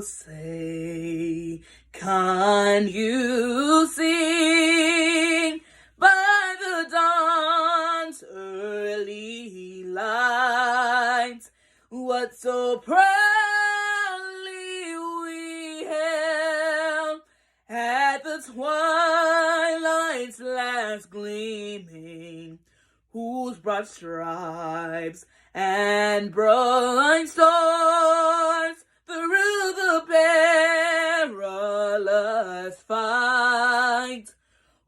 say, can you sing by the dawn's early light what so proudly we hailed at the twilight's last gleaming, whose broad stripes and bright stars through the perilous fight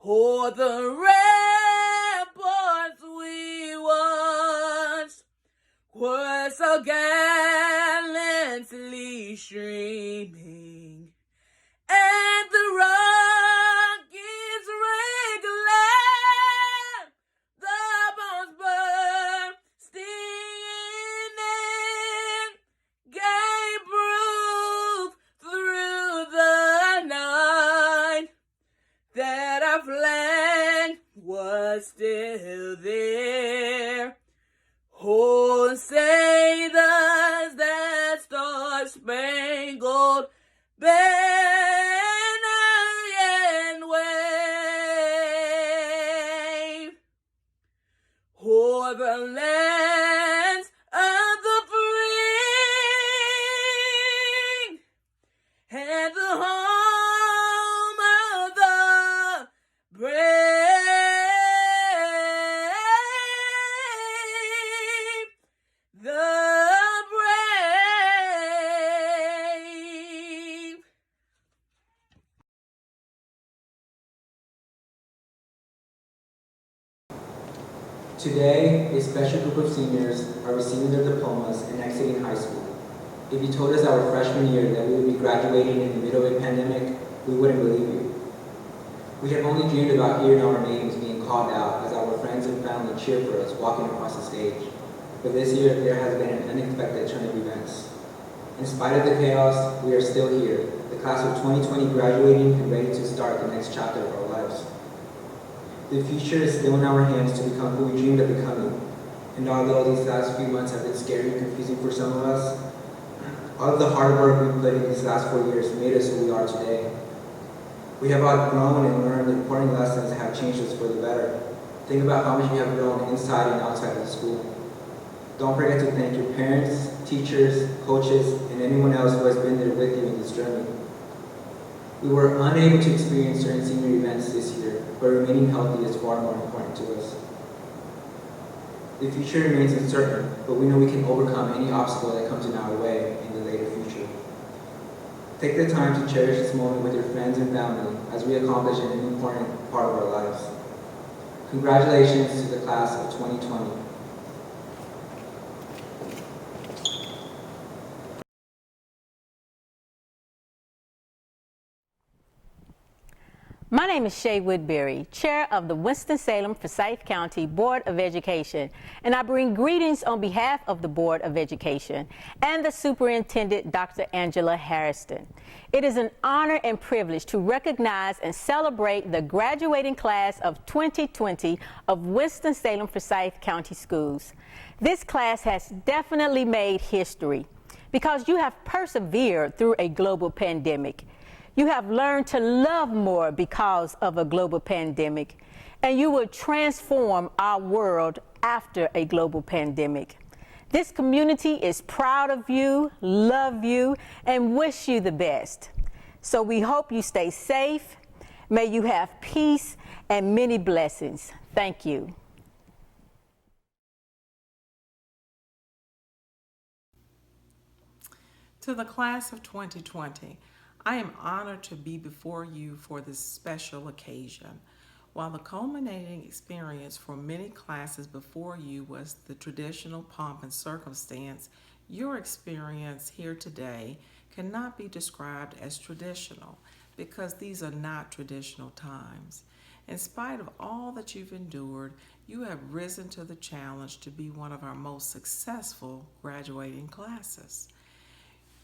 o'er the ramparts we watched were so gallantly streaming, and the rockets regular, the bombs bursting in, gave proof through the night that our flag was still there. Oh, say does that star-spangled banner yet wave o'er the lands of the free and the home of the brave. Today, a special group of seniors are receiving their diplomas and exiting high school. If you told us our freshman year that we would be graduating in the middle of a pandemic, we wouldn't believe you. We have only dreamed about hearing our names being called out as our friends and family cheer for us walking across the stage. But this year, there has been an unexpected turn of events. In spite of the chaos, we are still here, the class of 2020 graduating and ready to start the next chapter of our lives. The future is still in our hands to become who we dreamed of becoming. And although these last few months have been scary and confusing for some of us, all of the hard work we put in these last 4 years made us who we are today. We have outgrown and learned important lessons that have changed us for the better. Think about how much we have grown inside and outside of the school. Don't forget to thank your parents, teachers, coaches, and anyone else who has been there with you in this journey. We were unable to experience certain senior events this year, but remaining healthy is far more important to us. The future remains uncertain, but we know we can overcome any obstacle that comes in our way in the later future. Take the time to cherish this moment with your friends and family as we accomplish an important part of our lives. Congratulations to the class of 2020. My name is Shay Woodbury, Chair of the Winston-Salem Forsyth County Board of Education, and I bring greetings on behalf of the Board of Education and the Superintendent, Dr. Angela Harrison. It is an honor and privilege to recognize and celebrate the graduating class of 2020 of Winston-Salem Forsyth County Schools. This class has definitely made history because you have persevered through a global pandemic. You have learned to love more because of a global pandemic, and you will transform our world after a global pandemic. This community is proud of you, love you, and wish you the best. So we hope you stay safe. May you have peace and many blessings. Thank you. To the class of 2020, I am honored to be before you for this special occasion. While the culminating experience for many classes before you was the traditional pomp and circumstance, your experience here today cannot be described as traditional because these are not traditional times. In spite of all that you've endured, you have risen to the challenge to be one of our most successful graduating classes.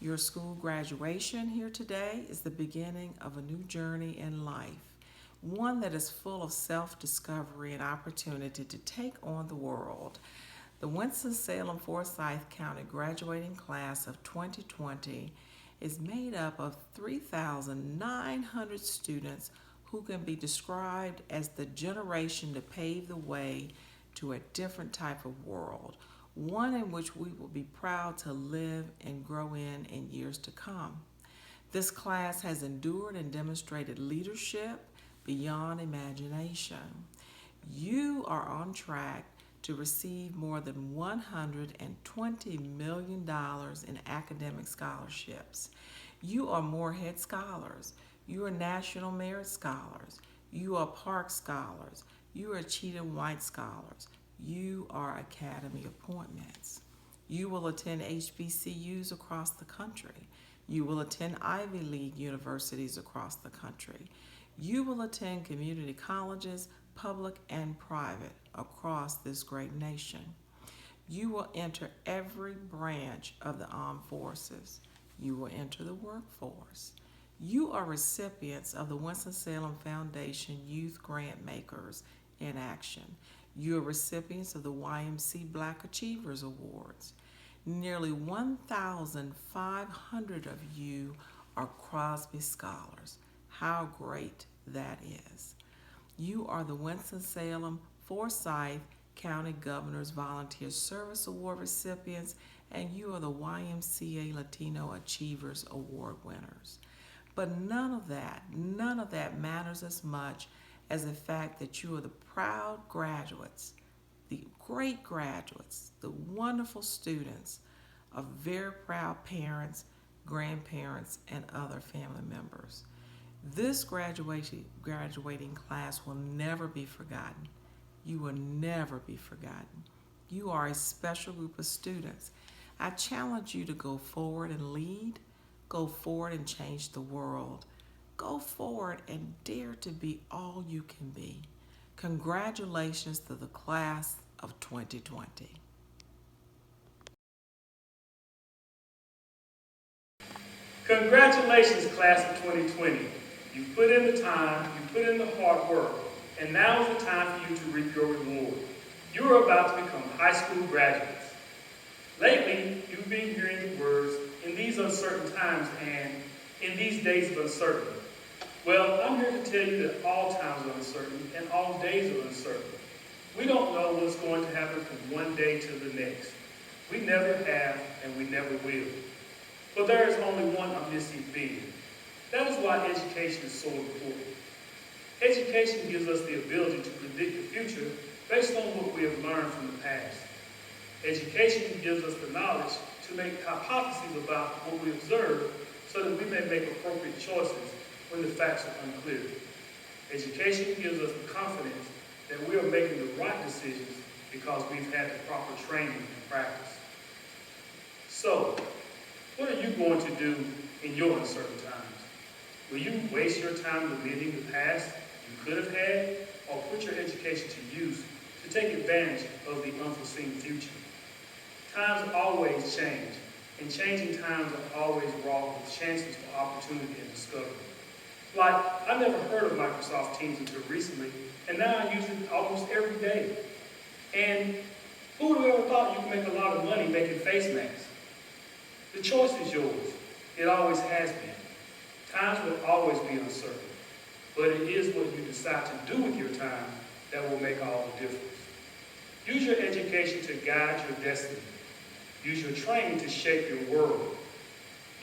Your school graduation here today is the beginning of a new journey in life, one that is full of self-discovery and opportunity to take on the world. The Winston-Salem Forsyth County graduating class of 2020 is made up of 3,900 students who can be described as the generation to pave the way to a different type of world, one in which we will be proud to live and grow in years to come. This class has endured and demonstrated leadership beyond imagination. You are on track to receive more than $120 million in academic scholarships. You are Moorhead Scholars. You are National Merit Scholars. You are Park Scholars. You are Cheatham White Scholars. You are Academy appointments. You will attend HBCUs across the country. You will attend Ivy League universities across the country. You will attend community colleges, public and private, across this great nation. You will enter every branch of the armed forces. You will enter the workforce. You are recipients of the Winston-Salem Foundation Youth Grant Makers in Action. You are recipients of the YMC Black Achievers Awards. Nearly 1,500 of you are Crosby Scholars. How great that is. You are the Winston-Salem Forsyth County Governor's Volunteer Service Award recipients, and you are the YMCA Latino Achievers Award winners. But none of that matters as much as the fact that you are the proud graduates, the great graduates, the wonderful students of very proud parents, grandparents, and other family members. This graduating class will never be forgotten. You will never be forgotten. You are a special group of students. I challenge you to go forward and lead. Go forward and change the world. Go forward and dare to be all you can be. Congratulations to the class of 2020. Congratulations, class of 2020. You put in the time, you put in the hard work, and now is the time for you to reap your reward. You are about to become high school graduates. Lately, you've been hearing the words, in these uncertain times and in these days of uncertainty. Well, I'm here to tell you that all times are uncertain and all days are uncertain. We don't know what's going to happen from one day to the next. We never have and we never will. But there is only one omniscient being. That is why education is so important. Education gives us the ability to predict the future based on what we have learned from the past. Education gives us the knowledge to make hypotheses about what we observe so that we may make appropriate choices when the facts are unclear. Education gives us the confidence that we are making the right decisions because we've had the proper training and practice. So, what are you going to do in your uncertain times? Will you waste your time lamenting the past you could have had, or put your education to use to take advantage of the unforeseen future? Times always change, and changing times are always wrought with chances for opportunity and discovery. Like, I never heard of Microsoft Teams until recently, and now I use it almost every day. And who would have ever thought you could make a lot of money making face masks? The choice is yours. It always has been. Times will always be uncertain, but it is what you decide to do with your time that will make all the difference. Use your education to guide your destiny. Use your training to shape your world.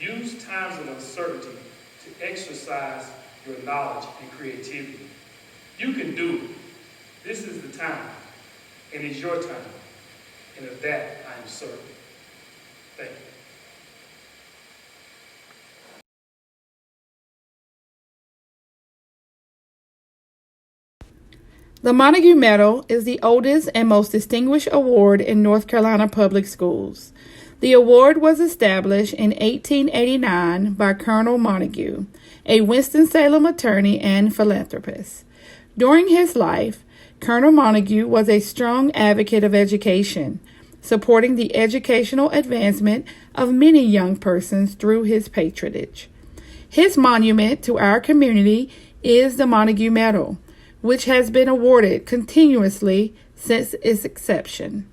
Use times of uncertainty to exercise your knowledge and creativity. You can do it. This is the time, and it's your time. And of that, I am certain. Thank you. The Montague Medal is the oldest and most distinguished award in North Carolina public schools. The award was established in 1889 by Colonel Montague, a Winston-Salem attorney and philanthropist. During his life, Colonel Montague was a strong advocate of education, supporting the educational advancement of many young persons through his patronage. His monument to our community is the Montague Medal, which has been awarded continuously since its inception.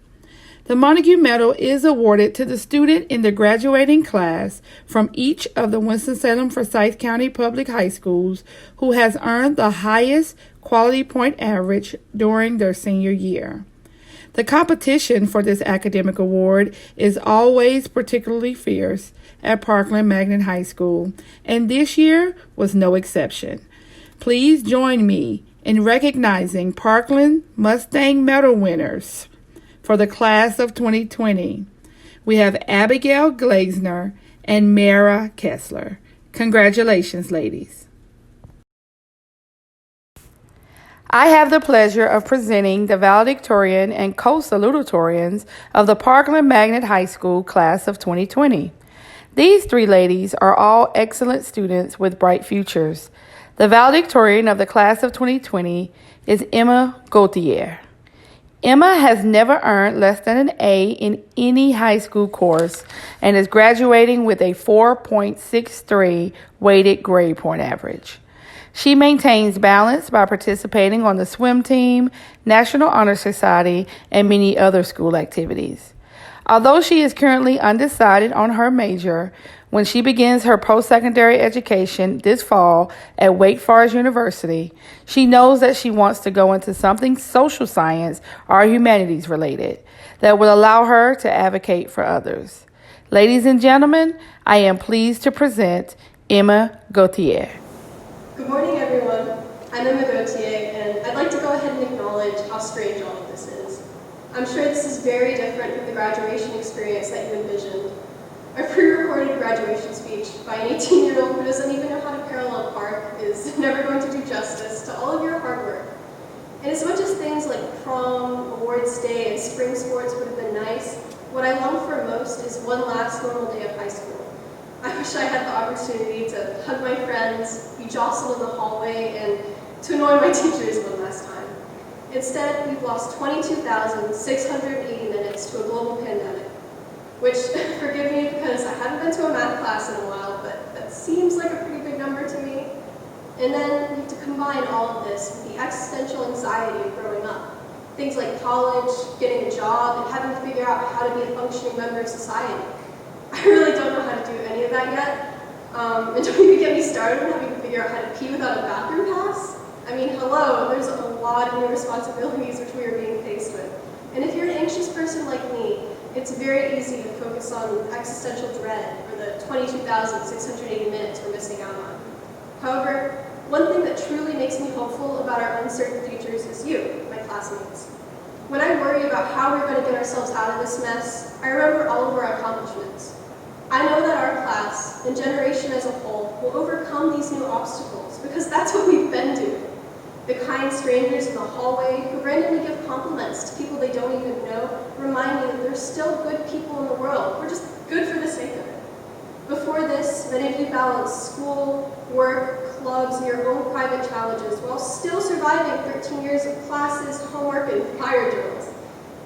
The Montague Medal is awarded to the student in the graduating class from each of the Winston-Salem Forsyth County Public High Schools who has earned the highest quality point average during their senior year. The competition for this academic award is always particularly fierce at Parkland Magnet High School, and this year was no exception. Please join me in recognizing Parkland Mustang Medal winners for the class of 2020. We have Abigail Glazner and Mara Kessler. Congratulations, ladies. I have the pleasure of presenting the Valedictorian and co-Salutatorians of the Parkland Magnet High School class of 2020. These three ladies are all excellent students with bright futures. The Valedictorian of the class of 2020 is Emma Gauthier. Emma has never earned less than an A in any high school course and is graduating with a 4.63 weighted grade point average. She maintains balance by participating on the swim team, National Honor Society, and many other school activities. Although she is currently undecided on her major, when she begins her post-secondary education this fall at Wake Forest University, she knows that she wants to go into something social science or humanities related that will allow her to advocate for others. Ladies and gentlemen, I am pleased to present Emma Gauthier. Good morning, everyone. I'm Emma Gauthier, and I'd like to go ahead and acknowledge how strange all of this is. I'm sure this is very different from the graduation experience that you envisioned. A pre-recorded graduation speech by an 18-year-old who doesn't even know how to parallel park is never going to do justice to all of your hard work. And as much as things like prom, awards day, and spring sports would have been nice, what I long for most is one last normal day of high school. I wish I had the opportunity to hug my friends, be jostled in the hallway, and to annoy my teachers one last time. Instead, we've lost 22,680 minutes to a global pandemic, which, forgive me because I haven't been to a math class in a while, but that seems like a pretty big number to me. And then we have to combine all of this with the existential anxiety of growing up. Things like college, getting a job, and having to figure out how to be a functioning member of society. I really don't know how to do any of that yet. And don't even get me started on having to figure out how to pee without a bathroom pass. I mean, hello, there's a lot of new responsibilities which we are being faced with. And if you're an anxious person like me, it's very easy to focus on existential dread or the 22,680 minutes we're missing out on. However, one thing that truly makes me hopeful about our uncertain futures is you, my classmates. When I worry about how we're going to get ourselves out of this mess, I remember all of our accomplishments. I know that our class, and generation as a whole, will overcome these new obstacles because that's what we've been doing. The kind strangers in the hallway who randomly give compliments to people they don't even know remind me that there's still good people in the world. We're just good for the sake of it. Before this, many of you balanced school, work, clubs, and your own private challenges while still surviving 13 years of classes, homework, and fire drills.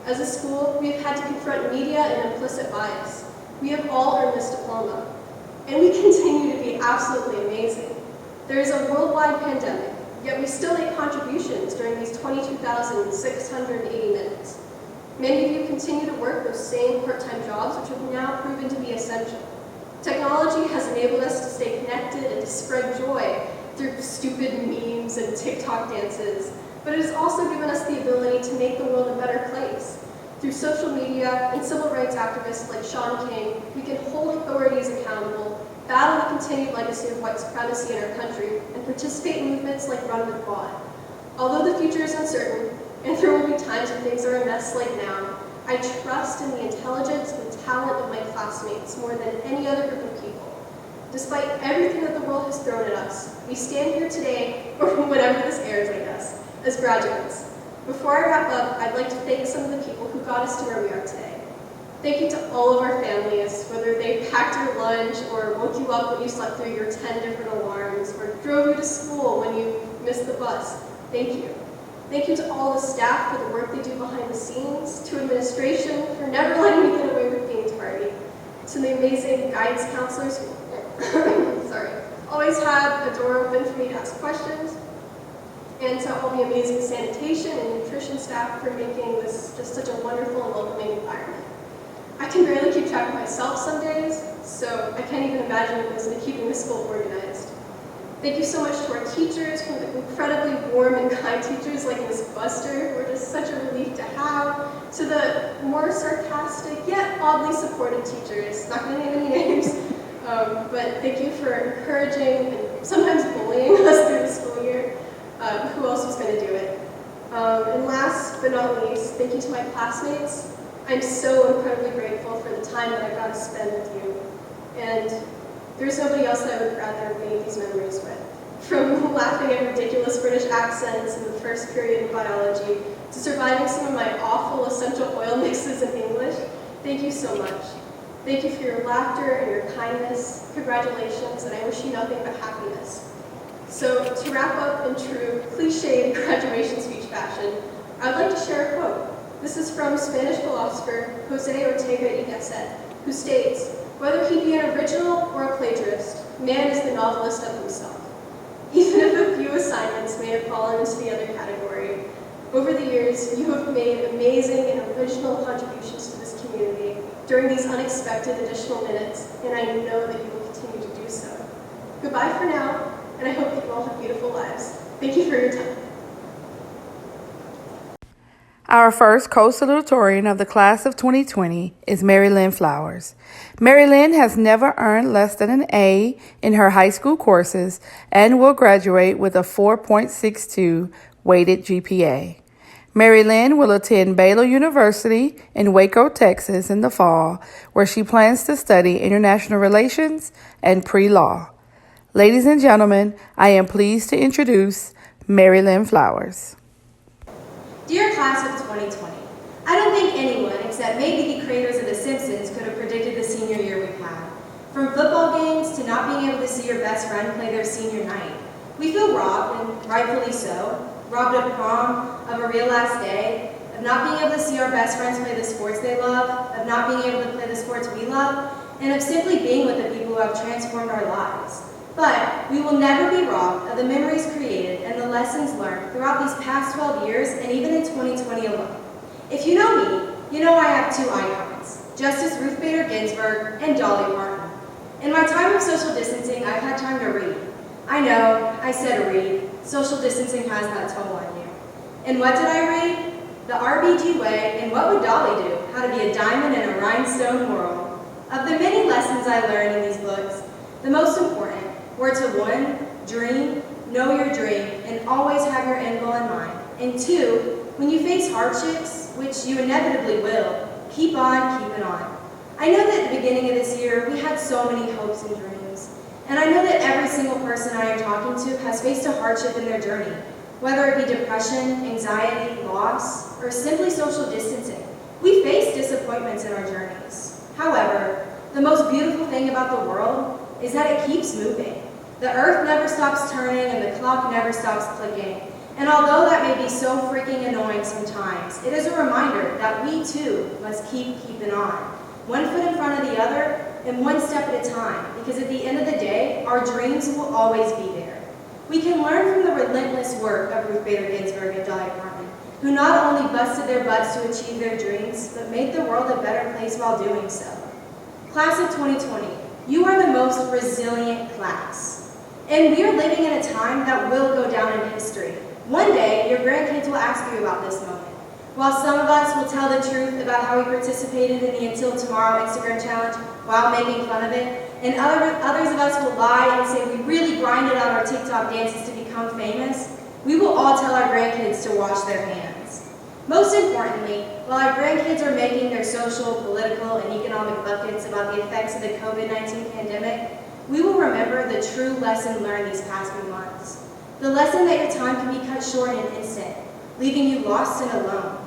As a school, we've had to confront media and implicit bias. We have all earned this diploma, and we continue to be absolutely amazing. There is a worldwide pandemic, yet we still make contributions during these 22,680 minutes. Many of you continue to work those same part-time jobs, which have now proven to be essential. Technology has enabled us to stay connected and to spread joy through stupid memes and TikTok dances, but it has also given us the ability to make the world a better place. Through social media and civil rights activists like Sean King, we can hold authorities accountable, battle the continued legacy of white supremacy in our country, and participate in movements like Run with Quad. Although the future is uncertain, and there will be times when things are a mess like now, I trust in the intelligence and talent of my classmates more than any other group of people. Despite everything that the world has thrown at us, we stand here today, or whenever this airs, I guess, as graduates. Before I wrap up, I'd like to thank some of the people who got us to where we are today. Thank you to all of our families, whether they packed your lunch or woke you up when you slept through your 10 different alarms or drove you to school when you missed the bus. Thank you. Thank you to all the staff for the work they do behind the scenes, to administration for never letting me get away with being tardy, to the amazing guidance counselors who always had a door open for me to ask questions, and to all the amazing sanitation and nutrition staff for making this just such a wonderful and welcoming environment. I can barely keep track of myself some days, so I can't even imagine what goes into keeping the school organized. Thank you so much to our teachers, from the incredibly warm and kind teachers like Ms. Buster, who are just such a relief to have, to the more sarcastic yet oddly supportive teachers. Not going to name any names, but thank you for encouraging and sometimes bullying us through the school year. Who else was going to do it? And last but not least, thank you to my classmates. I'm so incredibly grateful for the time that I got to spend with you. And there's nobody else that I would rather make these memories with. From laughing at ridiculous British accents in the first period of biology, to surviving some of my awful essential oil mixes in English, thank you so much. Thank you for your laughter and your kindness. Congratulations, and I wish you nothing but happiness. So, to wrap up in true cliched graduation speech fashion, I'd like to share a quote. This is from Spanish philosopher Jose Ortega y Gasset, who states, "Whether he be an original or a plagiarist, man is the novelist of himself." Even if a few assignments may have fallen into the other category, over the years, you have made amazing and original contributions to this community during these unexpected additional minutes, and I know that you will continue to do so. Goodbye for now, and I hope that you all have beautiful lives. Thank you for your time. Our first co-salutatorian of the class of 2020 is Mary Lynn Flowers. Mary Lynn has never earned less than an A in her high school courses and will graduate with a 4.62 weighted GPA. Mary Lynn will attend Baylor University in Waco, Texas in the fall, where she plans to study international relations and pre-law. Ladies and gentlemen, I am pleased to introduce Mary Lynn Flowers. Dear class of 2020, I don't think anyone, except maybe the creators of The Simpsons, could have predicted the senior year we've had. From football games to not being able to see your best friend play their senior night. We feel robbed, and rightfully so, robbed of prom, of a real last day, of not being able to see our best friends play the sports they love, of not being able to play the sports we love, and of simply being with the people who have transformed our lives. But we will never be robbed of the memories created and the lessons learned throughout these past 12 years and even in 2020 alone. If you know me, you know I have two icons, Justice Ruth Bader Ginsburg and Dolly Parton. In my time of social distancing, I've had time to read. I know, I said read. Social distancing has that toll on you. And what did I read? The RBG Way and What Would Dolly Do? How to Be a Diamond in a Rhinestone World. Of the many lessons I learned in these books, the most important were to 1, dream, know your dream, and always have your end goal in mind. And 2, when you face hardships, which you inevitably will, keep on keeping on. I know that at the beginning of this year, we had so many hopes and dreams. And I know that every single person I am talking to has faced a hardship in their journey, whether it be depression, anxiety, loss, or simply social distancing. We face disappointments in our journeys. However, the most beautiful thing about the world is that it keeps moving. The earth never stops turning and the clock never stops clicking. And although that may be so freaking annoying sometimes, it is a reminder that we too must keep keeping on. One foot in front of the other and one step at a time, because at the end of the day, our dreams will always be there. We can learn from the relentless work of Ruth Bader Ginsburg and Dolly Parton, who not only busted their butts to achieve their dreams, but made the world a better place while doing so. Class of 2020, you are the most resilient class. And we are living in a time that will go down in history. One day, your grandkids will ask you about this moment. While some of us will tell the truth about how we participated in the Until Tomorrow Instagram challenge while making fun of it, and others of us will lie and say we really grinded out our TikTok dances to become famous, we will all tell our grandkids to wash their hands. Most importantly, while our grandkids are making their social, political, and economic buckets about the effects of the COVID-19 pandemic, we will remember the true lesson learned these past few months. The lesson that your time can be cut short in an instant, leaving you lost and alone.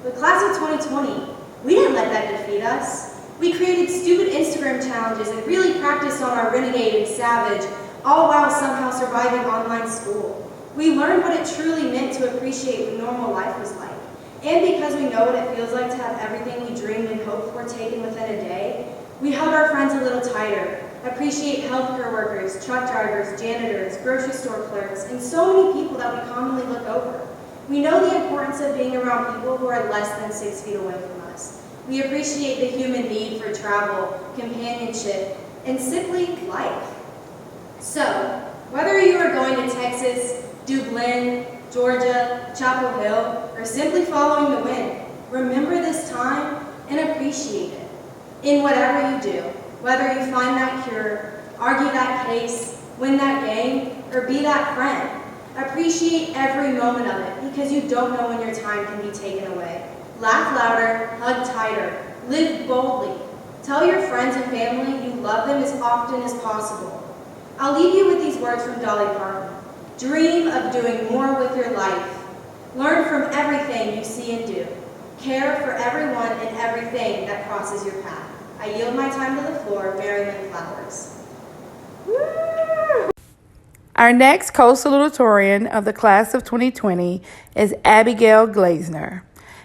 The class of 2020, we didn't let that defeat us. We created stupid Instagram challenges and really practiced on our renegade and savage, all while somehow surviving online school. We learned what it truly meant to appreciate what normal life was like. And because we know what it feels like to have everything we dreamed and hoped for taken within a day, we held our friends a little tighter, appreciate healthcare workers, truck drivers, janitors, grocery store clerks, and so many people that we commonly look over. We know the importance of being around people who are less than 6 feet away from us. We appreciate the human need for travel, companionship, and simply life. So, whether you are going to Texas, Dublin, Georgia, Chapel Hill, or simply following the wind, remember this time and appreciate it. In whatever you do, whether you find that cure, argue that case, win that game, or be that friend, appreciate every moment of it because you don't know when your time can be taken away. Laugh louder, hug tighter, live boldly. Tell your friends and family you love them as often as possible. I'll leave you with these words from Dolly Parton. Dream of doing more with your life. Learn from everything you see and do. Care for everyone and everything that crosses your path. I yield my time to the floor, Mary Lynn Flowers. Our next co-salutatorian of the class of 2020 is Abigail Glazner.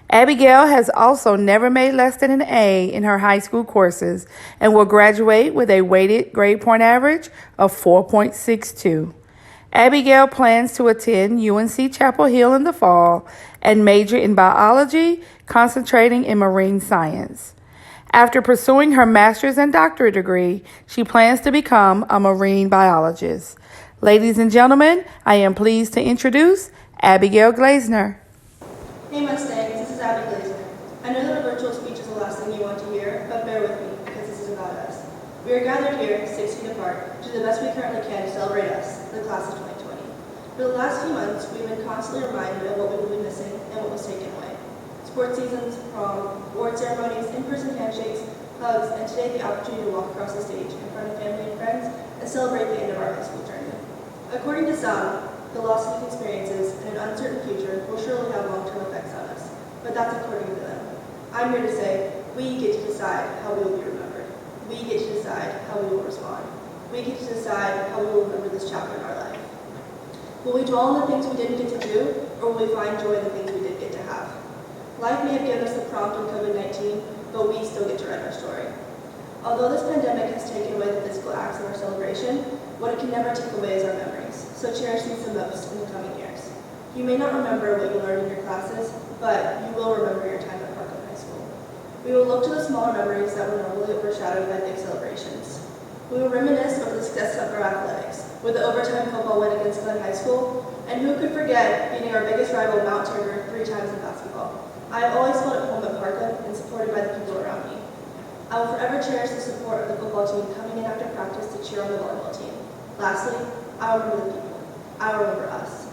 Abigail has also never made less than an A in her high school courses and will graduate with a weighted grade point average of 4.62. Abigail plans to attend UNC Chapel Hill in the fall and major in biology, concentrating in marine science. After pursuing her master's and doctorate degree, she plans to become a marine biologist. Ladies and gentlemen, I am pleased to introduce Abigail Glazner. Hey Mustangs, this is Abby Glazner. I know that a virtual speech is the last thing you want to hear, but bear with me because this is about us. We are gathered here, 6 feet apart, to do the best we currently can to celebrate us, the class of 2020. For the last few months, we've been constantly reminded of what we will be missing and what was taken away. Sports seasons, prom, award ceremonies, in-person handshakes, hugs, and today the opportunity to walk across the stage in front of family and friends and celebrate the end of our high school journey. According to some, the loss of these experiences and an uncertain future will surely have long-term effects on us, but that's according to them. I'm here to say, we get to decide how we will be remembered. We get to decide how we will respond. We get to decide how we will remember this chapter in our life. Will we dwell on the things we didn't get to do, or will we find joy in the things we did get to have? Life may have given us the prompt of COVID-19, but we still get to write our story. Although this pandemic has taken away the physical acts of our celebration, what it can never take away is our memories, so cherish these the most in the coming years. You may not remember what you learned in your classes, but you will remember your time at Parkland High School. We will look to the smaller memories that were normally overshadowed by big celebrations. We will reminisce over the success of our athletics, with the overtime football win against Glenn High School, and who could forget beating our biggest rival, Mount Turner, 3 times in basketball. I have always felt at home at Parkland and supported by the people around me. I will forever cherish the support of the football team coming in after practice to cheer on the volleyball team. Lastly, I will remember the people. I will remember us.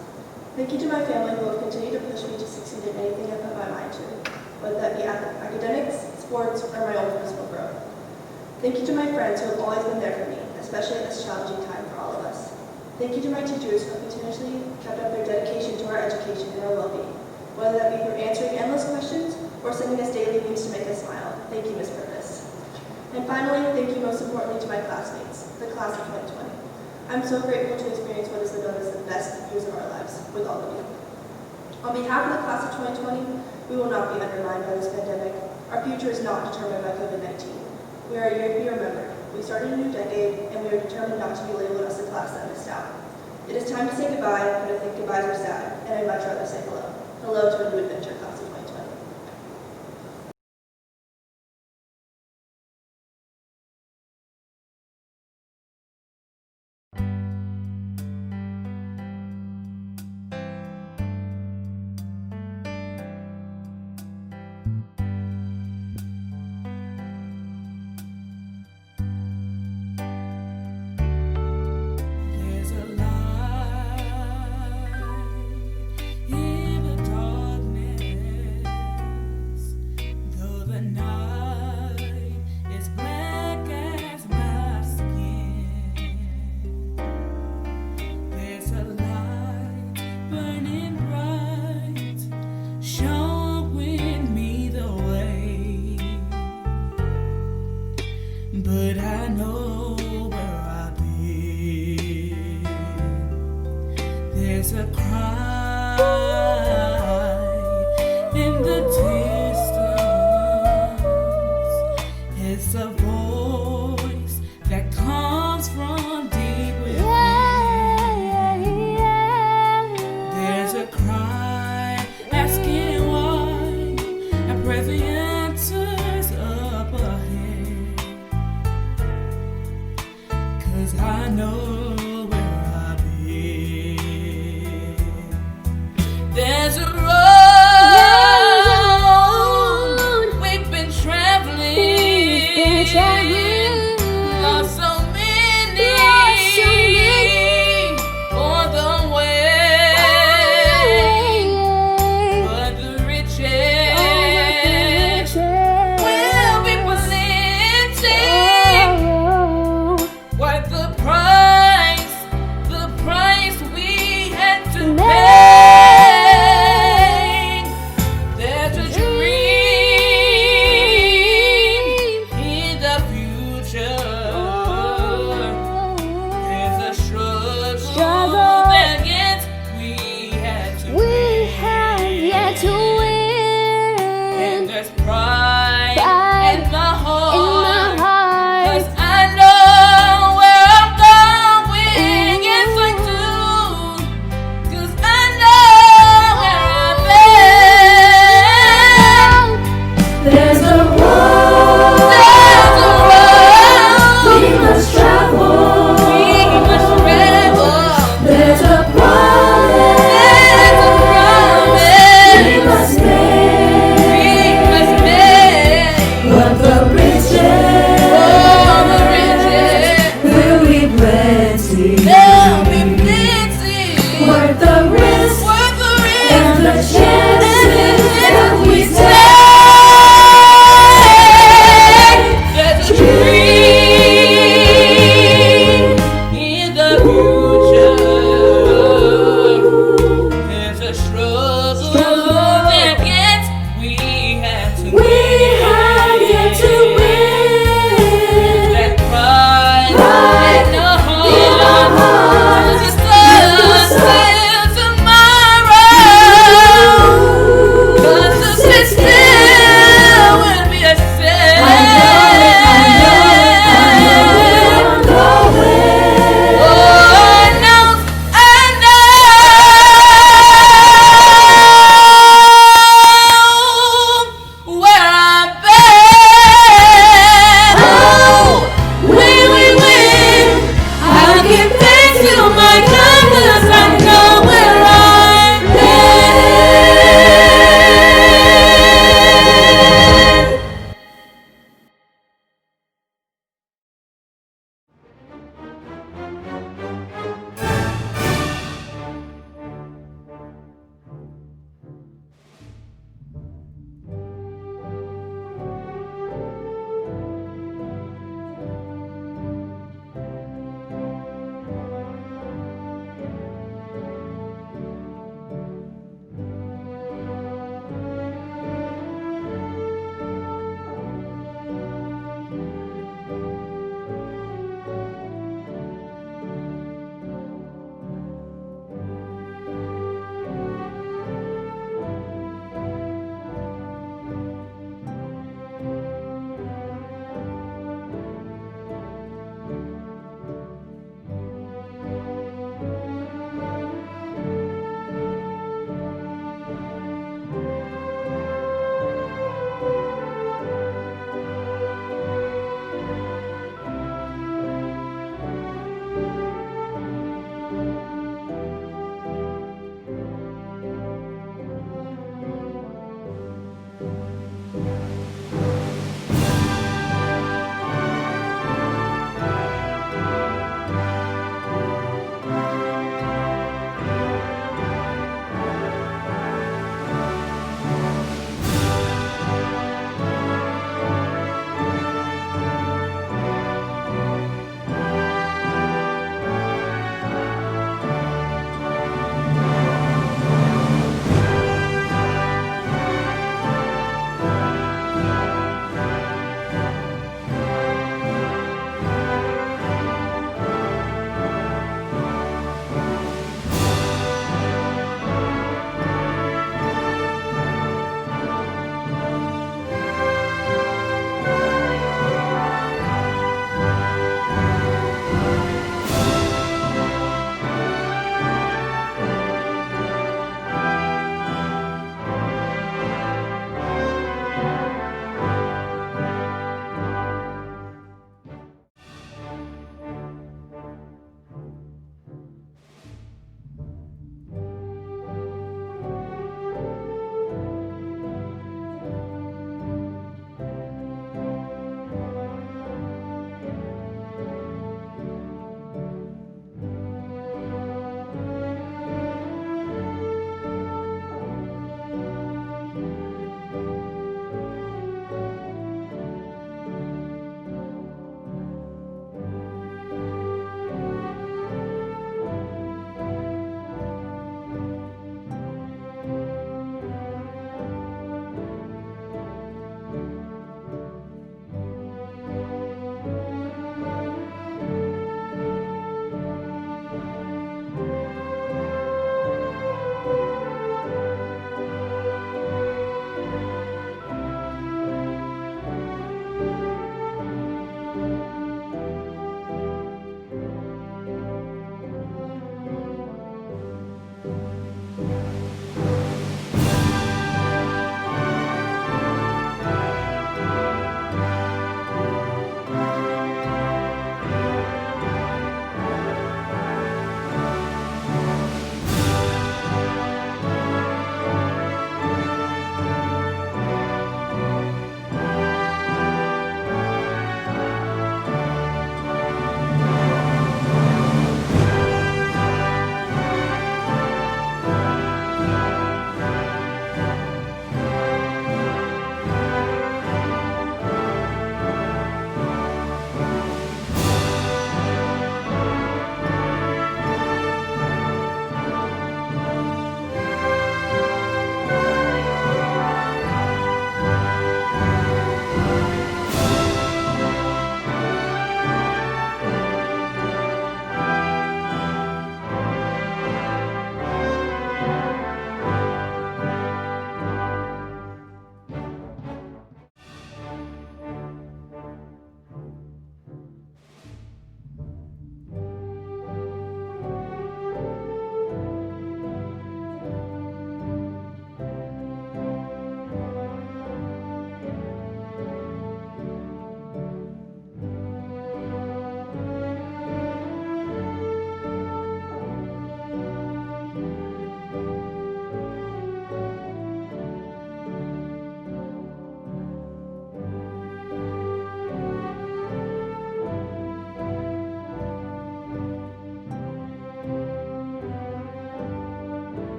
Thank you to my family who have continued to push me to succeed in anything I put my mind to, whether that be academics, sports, or my own personal growth. Thank you to my friends who have always been there for me, especially at this challenging time for all of us. Thank you to my teachers who have continuously kept up their dedication to our education and our well-being, whether that be through answering endless questions or sending us daily memes to make us smile. Thank you, Ms. Purvis. And finally, thank you most importantly to my classmates, the class of 2020. I'm so grateful to experience what is known as the best years of our lives with all of you. On behalf of the class of 2020, we will not be undermined by this pandemic. Our future is not determined by COVID-19. We are a year to be remembered. We started a new decade, and we are determined not to be labeled as the class that missed out. It is time to say goodbye, but I think goodbyes are sad, and I'd much rather say hello. Hello to a new adventure.